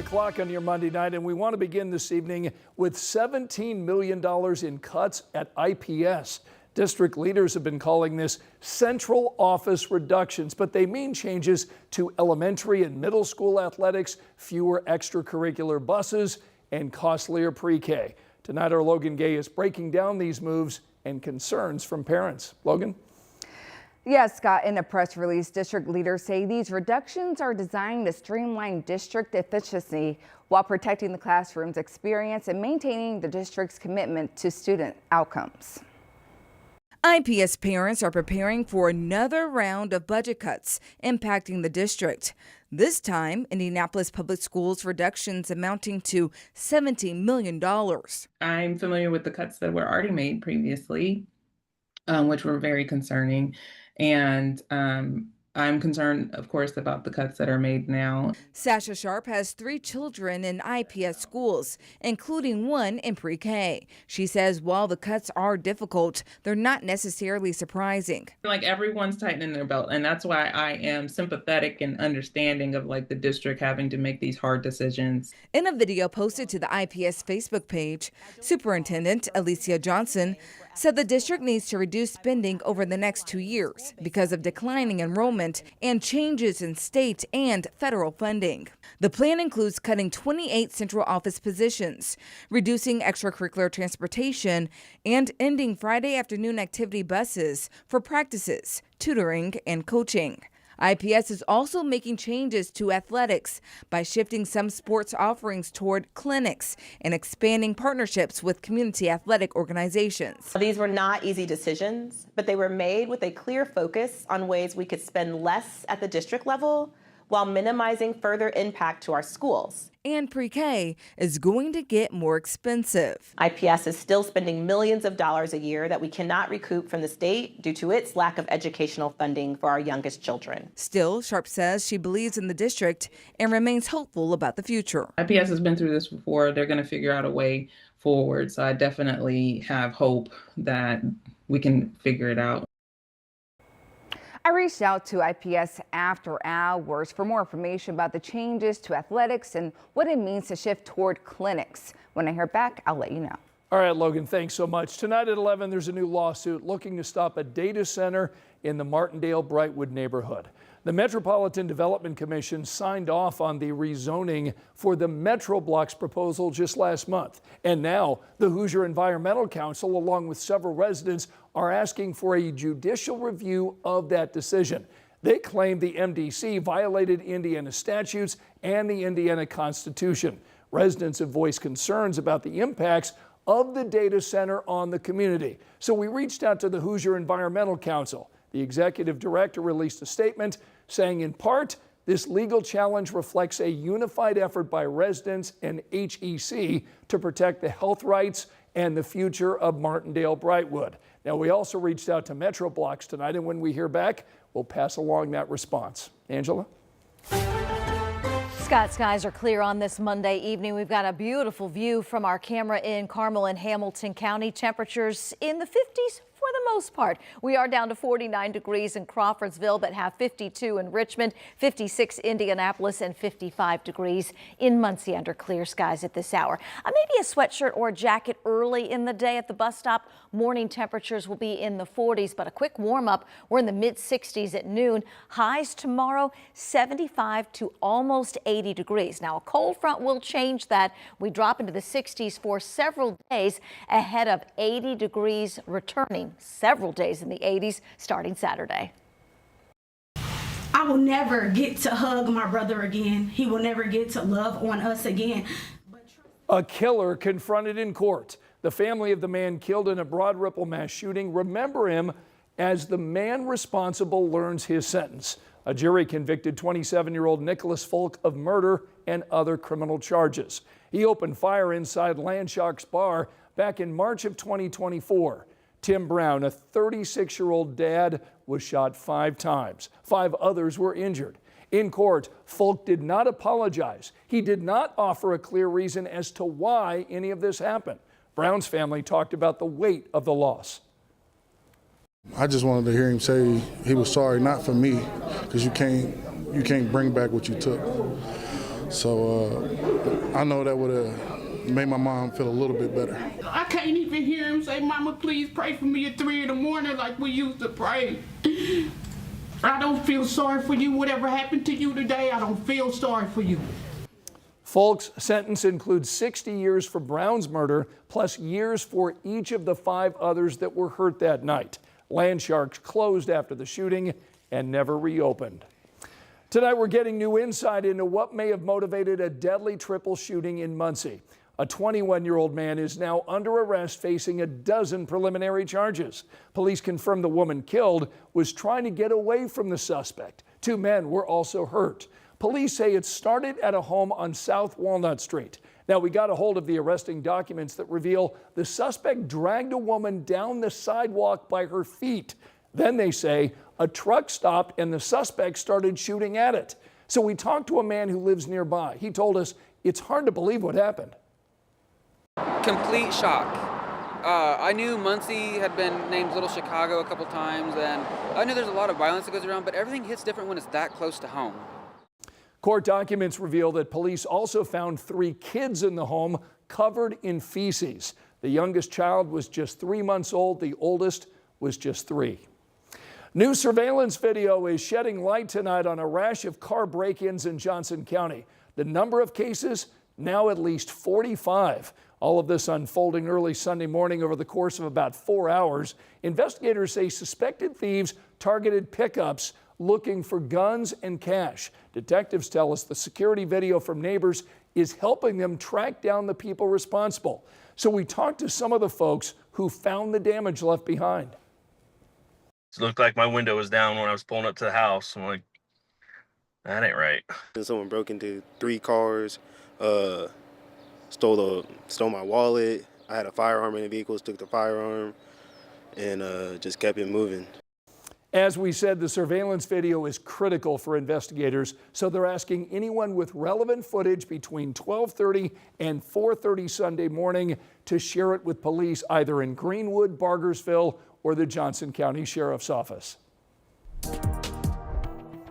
O'clock on your Monday night, and we want to begin this evening with $17 million in cuts at IPS. District leaders have been calling this central office reductions, but they mean changes to elementary and middle school athletics, fewer extracurricular buses, and costlier pre-K. Tonight, our Logan Gay is breaking down these moves and concerns from parents. Logan? Yes, Scott, in a press release, district leaders say these reductions are designed to streamline district efficiency while protecting the classroom's experience and maintaining the district's commitment to student outcomes. IPS parents are preparing for another round of budget cuts impacting the district. This time, Indianapolis Public Schools reductions amounting to $17 million. I'm familiar with the cuts that were already made previously, which were very concerning. And I'm concerned, of course, about the cuts that are made now. Sasha Sharp has 3 children in IPS schools, including one in pre-K. She says while the cuts are difficult, they're not necessarily surprising. Like everyone's tightening their belt, and that's why I am sympathetic and understanding of like the district having to make these hard decisions. In a video posted to the IPS Facebook page, Superintendent Alicia Johnson said the district needs to reduce spending over the next 2 years because of declining enrollment and changes in state and federal funding. The plan includes cutting 28 central office positions, reducing extracurricular transportation, and ending Friday afternoon activity buses for practices, tutoring, and coaching. IPS is also making changes to athletics by shifting some sports offerings toward clinics and expanding partnerships with community athletic organizations. These were not easy decisions, but they were made with a clear focus on ways we could spend less at the district level while minimizing further impact to our schools. And pre-K is going to get more expensive. IPS is still spending millions of dollars a year that we cannot recoup from the state due to its lack of educational funding for our youngest children. Still, Sharp says she believes in the district and remains hopeful about the future. IPS has been through this before. They're going to figure out a way forward. So I definitely have hope that we can figure it out. I reached out to IPS after hours for more information about the changes to athletics and what it means to shift toward clinics. When I hear back, I'll let you know. All right, Logan, thanks so much. Tonight at 11, there's a new lawsuit looking to stop a data center in the Martindale-Brightwood neighborhood. The Metropolitan Development Commission signed off on the rezoning for the Metro Blocks proposal just last month. And now the Hoosier Environmental Council, along with several residents, are asking for a judicial review of that decision. They claim the MDC violated Indiana statutes and the Indiana Constitution. Residents have voiced concerns about the impacts of the data center on the community. So we reached out to the Hoosier Environmental Council. The executive director released a statement saying, in part, this legal challenge reflects a unified effort by residents and HEC to protect the health rights and the future of Martindale-Brightwood. Now, we also reached out to Metro Blocks tonight, and when we hear back, we'll pass along that response. Angela? Scott, skies are clear on this Monday evening. We've got a beautiful view from our camera in Carmel and Hamilton County. Temperatures in the 50s for the most part. We are down to 49 degrees in Crawfordsville, but have 52 in Richmond, 56 Indianapolis, and 55 degrees in Muncie under clear skies at this hour. Maybe a sweatshirt or a jacket early in the day at the bus stop. Morning temperatures will be in the 40s, but a quick warm up. We're in the mid 60s at noon. Highs tomorrow, 75 to almost 80 degrees. Now, a cold front will change that. We drop into the 60s for several days ahead of 80 degrees returning. Several days in the 80s starting Saturday. I will never get to hug my brother again. He will never get to love on us again. A killer confronted in court. The family of the man killed in a Broad Ripple mass shooting remember him as the man responsible learns his sentence. A jury convicted 27-year-old Nicholas Folk of murder and other criminal charges. He opened fire inside Landshark's bar back in March of 2024. Tim Brown, a 36-year-old dad, was shot 5 times. 5 others were injured. In court, Folk did not apologize. He did not offer a clear reason as to why any of this happened. Brown's family talked about the weight of the loss. I just wanted to hear him say he was sorry, not for me, because you can't bring back what you took. So I know that would have made my mom feel a little bit better. I can't even hear him say, "Mama, please pray for me at 3 in the morning like we used to pray." I don't feel sorry for you. Whatever happened to you today, I don't feel sorry for you. Folk's sentence includes 60 years for Brown's murder, plus years for each of the 5 others that were hurt that night. Landsharks closed after the shooting and never reopened. Tonight, we're getting new insight into what may have motivated a deadly triple shooting in Muncie. A 21-year-old man is now under arrest facing a dozen preliminary charges. Police confirm the woman killed was trying to get away from the suspect. 2 men were also hurt. Police say it started at a home on South Walnut Street. Now, we got a hold of the arresting documents that reveal the suspect dragged a woman down the sidewalk by her feet. Then they say a truck stopped and the suspect started shooting at it. So we talked to a man who lives nearby. He told us it's hard to believe what happened. Complete shock. I knew Muncie had been named Little Chicago a couple times, and I knew there's a lot of violence that goes around, but everything hits different when it's that close to home. Court documents reveal that police also found 3 kids in the home covered in feces. The youngest child was just 3 months old. The oldest was just 3. New surveillance video is shedding light tonight on a rash of car break-ins in Johnson County. The number of cases now at least 45. All of this unfolding early Sunday morning over the course of about 4 hours. Investigators say suspected thieves targeted pickups looking for guns and cash. Detectives tell us the security video from neighbors is helping them track down the people responsible. So we talked to some of the folks who found the damage left behind. It looked like my window was down when I was pulling up to the house. I'm like, that ain't right. Someone broke into 3 cars, stole my wallet. I had a firearm in the vehicle, took the firearm, and just kept it moving. As we said, the surveillance video is critical for investigators, so they're asking anyone with relevant footage between 12:30 and 4:30 Sunday morning to share it with police either in Greenwood, Bargersville, or the Johnson County Sheriff's Office.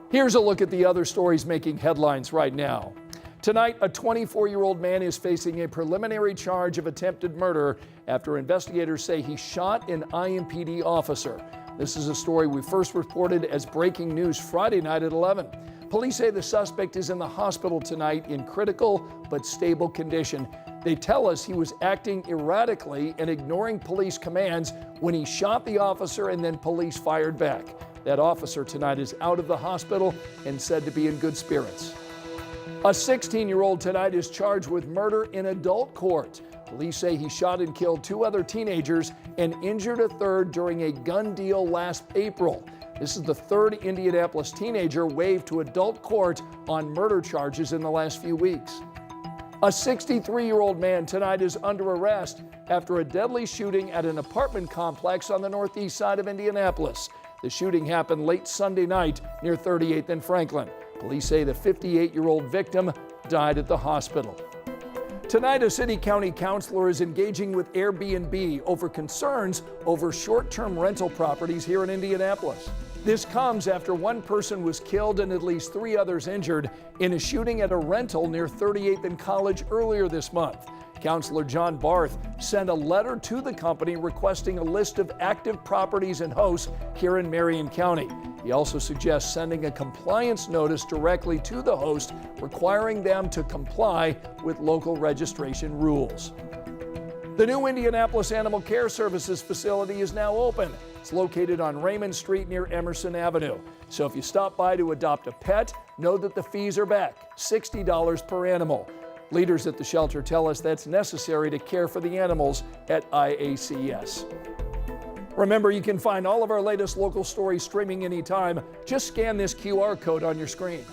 Here's a look at the other stories making headlines right now. Tonight, a 24-year-old man is facing a preliminary charge of attempted murder after investigators say he shot an IMPD officer. This is a story we first reported as breaking news Friday night at 11. Police say the suspect is in the hospital tonight in critical but stable condition. They tell us he was acting erratically and ignoring police commands when he shot the officer and then police fired back. That officer tonight is out of the hospital and said to be in good spirits. A 16-year-old tonight is charged with murder in adult court. Police say he shot and killed 2 other teenagers and injured a third during a gun deal last April. This is the 3rd Indianapolis teenager waived to adult court on murder charges in the last few weeks. A 63-year-old man tonight is under arrest after a deadly shooting at an apartment complex on the northeast side of Indianapolis. The shooting happened late Sunday night near 38th and Franklin. Police say the 58-year-old victim died at the hospital. Tonight, a city-county councilor is engaging with Airbnb over concerns over short-term rental properties here in Indianapolis. This comes after 1 person was killed and at least 3 others injured in a shooting at a rental near 38th and College earlier this month. Councilor John Barth sent a letter to the company requesting a list of active properties and hosts here in Marion County. He also suggests sending a compliance notice directly to the host, requiring them to comply with local registration rules. The new Indianapolis Animal Care Services facility is now open. It's located on Raymond Street near Emerson Avenue. So if you stop by to adopt a pet, know that the fees are back, $60 per animal. Leaders at the shelter tell us that's necessary to care for the animals at IACS. Remember, you can find all of our latest local stories streaming anytime. Just scan this QR code on your screen.